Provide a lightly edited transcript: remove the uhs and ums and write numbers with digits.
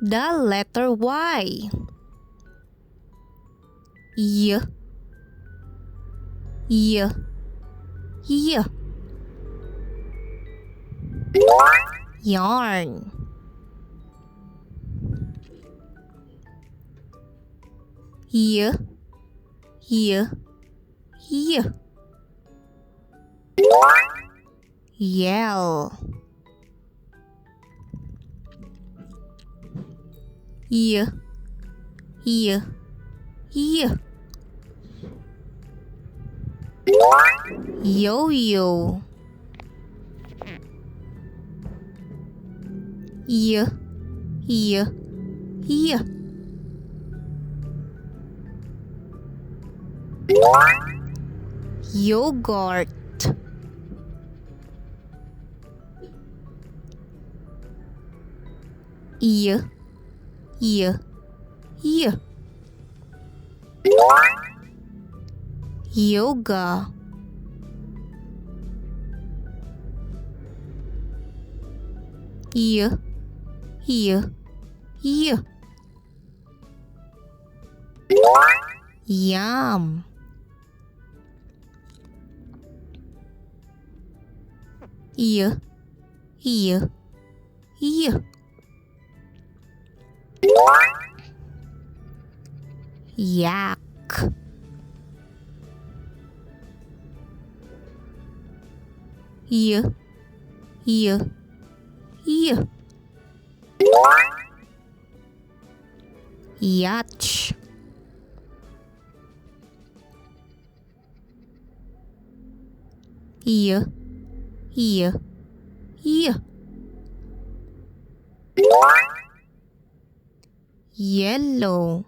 The letter Y. Y. Y. Y. Yarn. Y. Y. Y. Yell. Y. Y. Y. Yo-yo. Y. Y. Y. Yogurt. Y. Y. Y. Yoga. Y. Y. Y. Yum. Y. Y. Y. Yak. Y. Y. Y. Yacht. Y. Y. Y. Yellow.